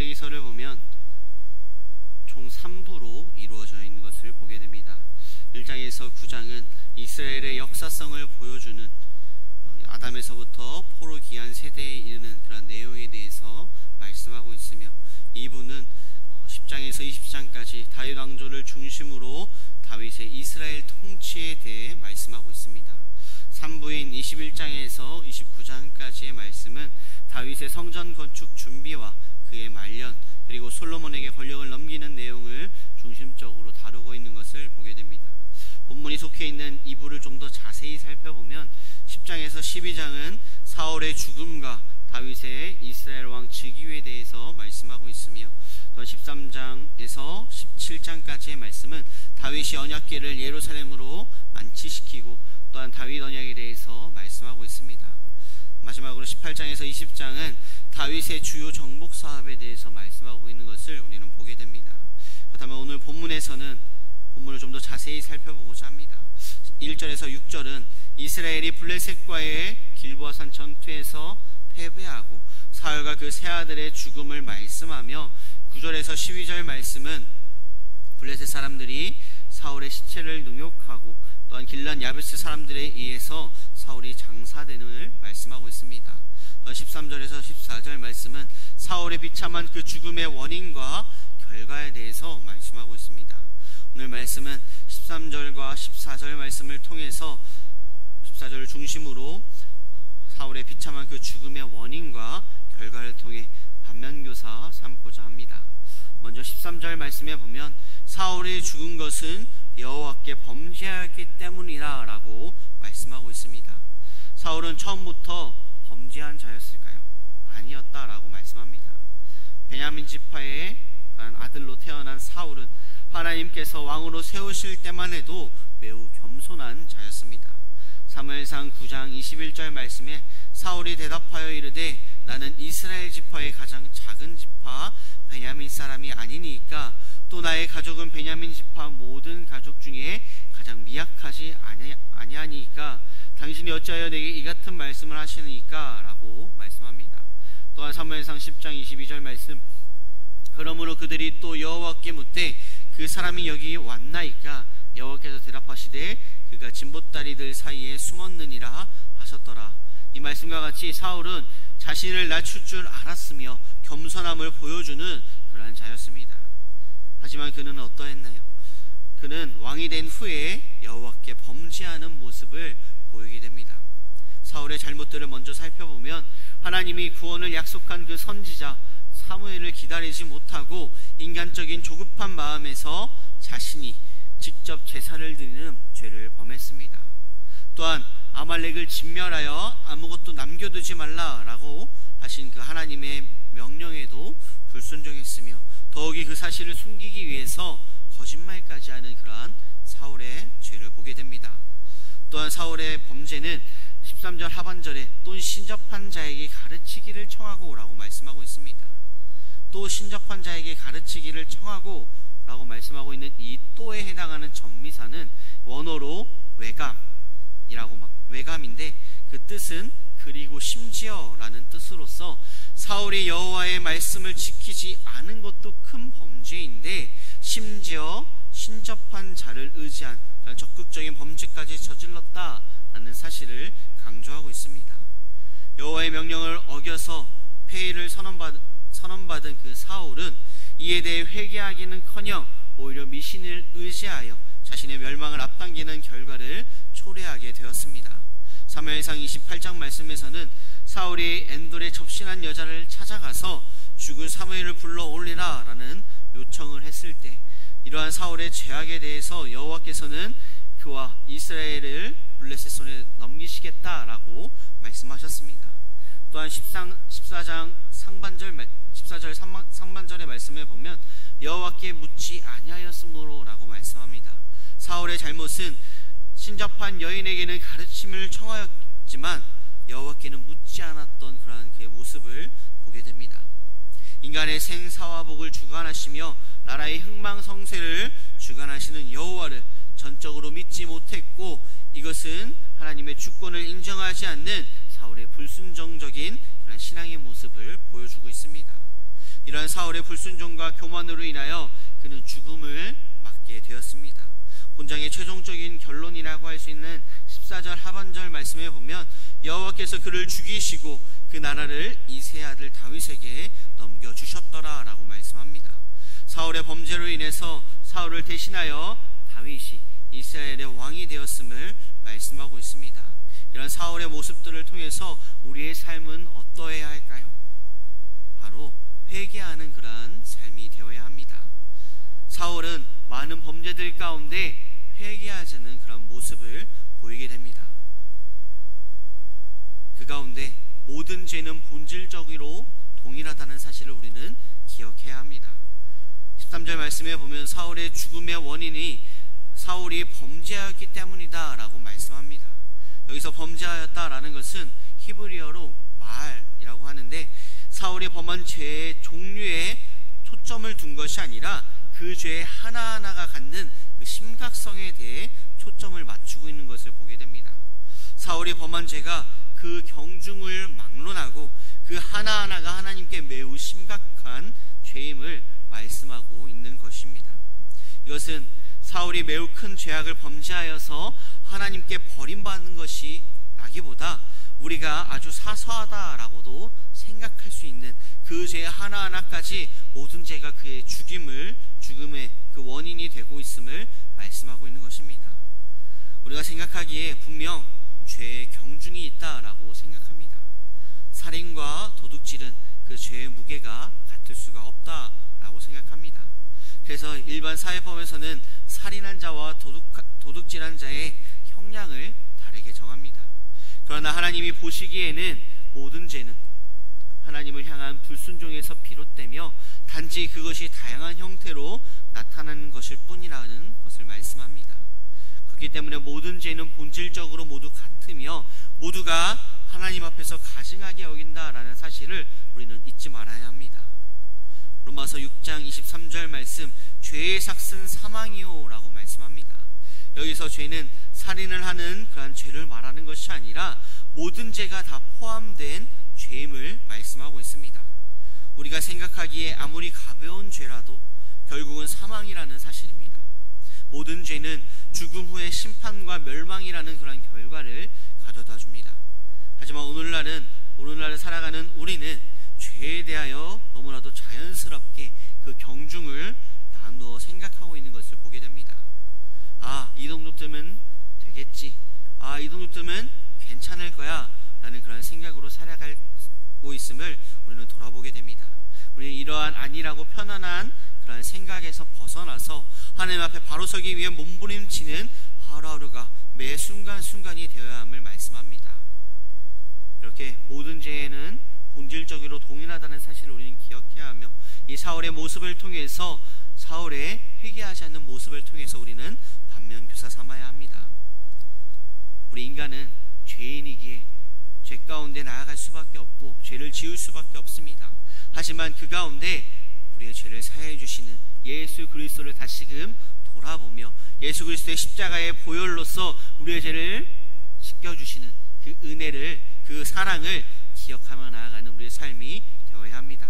막대기서를 보면 총 3부로 이루어져 있는 것을 보게 됩니다. 1장에서 9장은 이스라엘의 역사성을 보여주는 아담에서부터 포로 귀한 세대에 이르는 그런 내용에 대해서 말씀하고 있으며, 2부는 10장에서 20장까지 다윗 왕조를 중심으로 다윗의 이스라엘 통치에 대해 말씀하고 있습니다. 3부인 21장에서 29장까지의 말씀은 다윗의 성전 건축 준비와 그의 말년, 그리고 솔로몬에게 권력을 넘기는 내용을 중심적으로 다루고 있는 것을 보게 됩니다. 본문이 속해 있는 2부를 좀 더 자세히 살펴보면 10장에서 12장은 사울의 죽음과 다윗의 이스라엘 왕 즉위에 대해서 말씀하고 있으며, 또 13장에서 17장까지의 말씀은 다윗이 언약궤를 예루살렘으로 안치시키고 또한 다윗 언약에 대해서 말씀하고 있습니다. 마지막으로 18장에서 20장은 다윗의 주요 정복 사업에 대해서 말씀하고 있는 것을 우리는 보게 됩니다. 그렇다면 오늘 본문에서는 본문을 좀 더 자세히 살펴보고자 합니다. 1절에서 6절은 이스라엘이 블레셋과의 길보아산 전투에서 패배하고 사울과 그 세 아들의 죽음을 말씀하며, 9절에서 12절 말씀은 블레셋 사람들이 사울의 시체를 능욕하고 또한 길란 야베스 사람들에 의해서 사울이 장사됨을 말씀하고 있습니다. 또한 13절에서 14절 말씀은 사울의 비참한 그 죽음의 원인과 결과에 대해서 말씀하고 있습니다. 오늘 말씀은 13절과 14절 말씀을 통해서 14절을 중심으로 사울의 비참한 그 죽음의 원인과 결과를 통해 반면교사 삼고자 합니다. 먼저 13절 말씀에 보면 사울이 죽은 것은 여호와께 범죄하였기 때문이라 라고 말씀하고 있습니다. 사울은 처음부터 범죄한 자였을까요? 아니었다 라고 말씀합니다. 베냐민 지파의 아들로 태어난 사울은 하나님께서 왕으로 세우실 때만 해도 매우 겸손한 자였습니다. 사무엘상 9장 21절 말씀에 사울이 대답하여 이르되 나는 이스라엘 지파의 가장 작은 지파 베냐민 사람이 아니니까 또 나의 가족은 베냐민 지파 모든 가족 중에 가장 미약하지 아니하니까 당신이 어찌하여 내게 이 같은 말씀을 하시니까 라고 말씀합니다. 또한 사무엘상 10장 22절 말씀, 그러므로 그들이 또 여호와께 묻되 그 사람이 여기 왔나이까? 여호와께서 대답하시되 그가 진보다리들 사이에 숨었느니라 하셨더라. 이 말씀과 같이 사울은 자신을 낮출 줄 알았으며 겸손함을 보여주는 그러한 자였습니다. 하지만 그는 어떠했나요? 그는 왕이 된 후에 여호와께 범죄하는 모습을 보이게 됩니다. 사울의 잘못들을 먼저 살펴보면 하나님이 구원을 약속한 그 선지자 사무엘을 기다리지 못하고 인간적인 조급한 마음에서 자신이 직접 제사를 드리는 죄를 범했습니다. 또한 아말렉을 진멸하여 아무것도 남겨두지 말라라고 하신 그 하나님의 명령에도 불순종했으며, 더욱이 그 사실을 숨기기 위해서 거짓말까지 하는 그러한 사울의 죄를 보게 됩니다. 또한 사울의 범죄는 13절 하반절에 또 신접한 자에게 가르치기를 청하고 라고 말씀하고 있습니다. 또 신접한 자에게 가르치기를 청하고 라고 말씀하고 있는 이 또에 해당하는 전미사는 원어로 외감인데 그 뜻은 그리고 심지어 라는 뜻으로서 사울이 여호와의 말씀을 지키지 않은 것도 큰 범죄인데 심지어 신접한 자를 의지한 적극적인 범죄까지 저질렀다라는 사실을 강조하고 있습니다. 여호와의 명령을 어겨서 폐위를 선언받은 그 사울은 이에 대해 회개하기는커녕 오히려 미신을 의지하여 자신의 멸망을 앞당기는 결과를 초래하게 되었습니다. 사무엘상 28장 말씀에서는 사울이 엔돌에 접신한 여자를 찾아가서 죽은 사무엘을 불러 올리라 라는 요청을 했을 때 이러한 사울의 죄악에 대해서 여호와께서는 그와 이스라엘을 블레셋 손에 넘기시겠다라고 말씀하셨습니다. 또한 14절 상반절의 말씀에 보면 여호와께 묻지 아니하였으므로 라고 말씀합니다. 사울의 잘못은 신접한 여인에게는 가르침을 청하였지만 여호와께는 묻지 않았던 그러한 그의 모습을 보게 됩니다. 인간의 생사화복을 주관하시며 나라의 흥망성쇠를 주관하시는 여호와를 전적으로 믿지 못했고, 이것은 하나님의 주권을 인정하지 않는 사울의 불순종적인 그런 신앙의 모습을 보여주고 있습니다. 이러한 사울의 불순종과 교만으로 인하여 그는 죽음을 맞게 되었습니다. 본장의 최종적인 결론이라고 할 수 있는 14절 하반절 말씀에 보면 여호와께서 그를 죽이시고 그 나라를 이새의 아들 다윗에게 넘겨주셨더라 라고 말씀합니다. 사울의 범죄로 인해서 사울을 대신하여 다윗이 이스라엘의 왕이 되었음을 말씀하고 있습니다. 이런 사울의 모습들을 통해서 우리의 삶은 어떠해야 할까요? 바로 회개하는 그러한 삶이 되어야 합니다. 사울은 많은 범죄들 가운데 회개하지 않는 그런 모습을 보이게 됩니다. 그 가운데 모든 죄는 본질적으로 동일하다는 사실을 우리는 기억해야 합니다. 13절 말씀에 보면 사울의 죽음의 원인이 사울이 범죄하였기 때문이다 라고 말씀합니다. 여기서 범죄하였다라는 것은 히브리어로 말이라고 하는데 사울이 범한 죄의 종류에 초점을 둔 것이 아니라 그 죄 하나하나가 갖는 그 심각성에 대해 초점을 맞추고 있는 것을 보게 됩니다. 사울이 범한 죄가 그 경중을 막론하고 그 하나하나가 하나님께 매우 심각한 죄임을 말씀하고 있는 것입니다. 이것은 사울이 매우 큰 죄악을 범죄하여서 하나님께 버림받는 것이 라기보다 우리가 아주 사소하다라고도 생각할 수 있는 그 죄 하나하나까지 모든 죄가 그의 죽음의 그 원인이 되고 있음을 말씀하고 있는 것입니다. 우리가 생각하기에 분명 죄의 경중이 있다라고 생각합니다. 살인과 도둑질은 그 죄의 무게가 같을 수가 없다라고 생각합니다. 그래서 일반 사회법에서는 살인한 자와 도둑질한 자의 형량을 다르게 정합니다. 그러나 하나님이 보시기에는 모든 죄는 하나님을 향한 불순종에서 비롯되며 단지 그것이 다양한 형태로 나타나는 것일 뿐이라는 것을 말씀합니다. 그렇기 때문에 모든 죄는 본질적으로 모두 같으며 모두가 하나님 앞에서 가증하게 여긴다라는 사실을 우리는 잊지 말아야 합니다. 로마서 6장 23절 말씀, 죄의 삭은 사망이요 라고 말씀합니다. 여기서 죄는 살인을 하는 그러한 죄를 말하는 것이 아니라 모든 죄가 다 포함된 죄임을 말씀하고 있습니다. 우리가 생각하기에 아무리 가벼운 죄라도 결국은 사망이라는 사실입니다. 모든 죄는 죽음 후의 심판과 멸망이라는 그런 결과를 가져다 줍니다. 하지만 오늘날을 살아가는 우리는 죄에 대하여 너무나도 자연스럽게 그 경중을 나누어 생각하고 있는 것을 보게 됩니다. 이 정도쯤은 되겠지, 이 정도쯤은 괜찮을 거야 라는 그런 생각으로 살아가고 있음을 우리는 돌아보게 됩니다. 우리는 이러한 아니라고 편안한 그런 생각에서 벗어나서 하나님 앞에 바로 서기 위해 몸부림치는 하루하루가 매 순간순간이 되어야 함을 말씀합니다. 이렇게 모든 죄에는 본질적으로 동일하다는 사실을 우리는 기억해야 하며 이 사울의 모습을 통해서 사울의 회개하지 않는 모습을 통해서 우리는 반면교사 삼아야 합니다. 우리 인간은 죄인이기에 죄 가운데 나아갈 수밖에 없고 죄를 지을 수밖에 없습니다. 하지만 그 가운데 우리의 죄를 사해 주시는 예수 그리스도를 다시금 돌아보며 예수 그리스도의 십자가의 보혈로서 우리의 죄를 씻겨주시는 그 은혜를, 그 사랑을 기억하며 나아가는 우리의 삶이 되어야 합니다.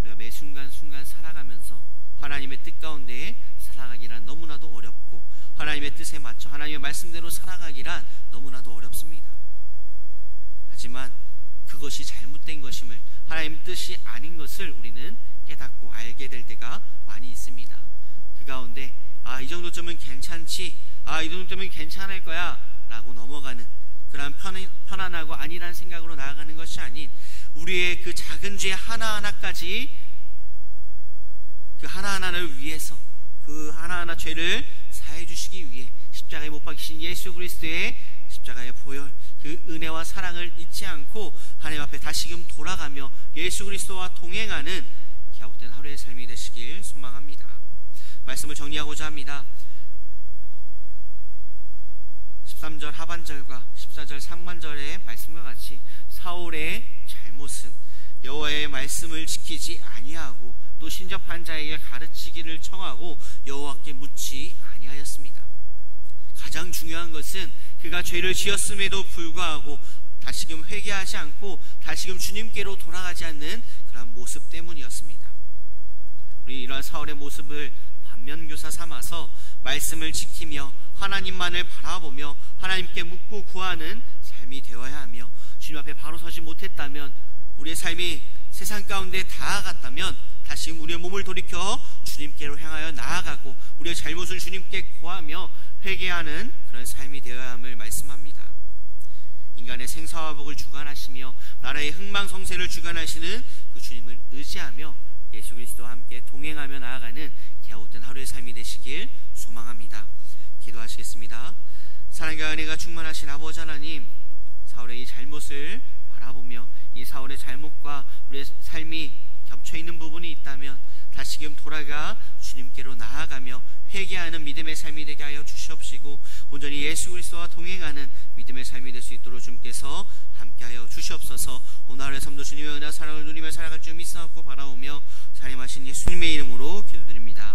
우리가 매 순간순간 살아가면서 하나님의 뜻 가운데 살아가기란 너무나도 어렵고 하나님의 뜻에 맞춰 하나님의 말씀대로 살아가기란 너무나도 어렵습니다. 하지만 그것이 잘못된 것임을, 하나님의 뜻이 아닌 것을 우리는 깨닫고 알게 될 때가 많이 있습니다. 그 가운데 이 정도쯤은 괜찮지, 이 정도쯤은 괜찮을 거야 라고 넘어가는 그런 편안하고 아니란 생각으로 나아가는 것이 아닌 우리의 그 작은 죄 하나하나까지 그 하나하나를 위해서 그 하나하나 죄를 사해 주시기 위해 십자가에 못 박히신 예수 그리스도의 십자가의 보혈, 그 은혜와 사랑을 잊지 않고 하나님 앞에 다시금 돌아가며 예수 그리스도와 동행하는 기하복된 하루의 삶이 되시길 소망합니다. 말씀을 정리하고자 합니다. 13절 하반절과 14절 상반절의 말씀과 같이 사울의 잘못은 여호와의 말씀을 지키지 아니하고 또 신접한 자에게 가르치기를 청하고 여호와께 묻지 아니하였습니다. 가장 중요한 것은 그가 죄를 지었음에도 불구하고 다시금 회개하지 않고 다시금 주님께로 돌아가지 않는 그런 모습 때문이었습니다. 우리 이러한 사울의 모습을 반면교사 삼아서 말씀을 지키며 하나님만을 바라보며 하나님께 묻고 구하는 삶이 되어야 하며, 주님 앞에 바로 서지 못했다면, 우리의 삶이 세상 가운데 닿아갔다면 다시금 우리의 몸을 돌이켜 주님께로 향하여 나아가고 우리의 잘못을 주님께 고하며 회개하는 그런 삶이 되어야 함을 말씀합니다. 인간의 생사와 복을 주관하시며 나라의 흥망성쇠를 주관하시는 그 주님을 의지하며 예수 그리스도와 함께 동행하며 나아가는 갸웃된 하루의 삶이 되시길 소망합니다. 기도하시겠습니다. 사랑과 은혜가 충만하신 아버지 하나님, 사울의 이 잘못을 바라보며 이 사울의 잘못과 우리의 삶이 겹쳐있는 부분이 있다면 다시금 돌아가 주님께로 나아가며 회개하는 믿음의 삶이 되게 하여 주시옵시고, 온전히 예수 그리스도와 동행하는 믿음의 삶이 될 수 있도록 주님께서 함께하여 주시옵소서. 오늘 하루의 삶도 주님의 은혜와 사랑을 누리며 살아갈 줄 믿사옵고 바라오며 사랑하신 예수님의 이름으로 기도드립니다.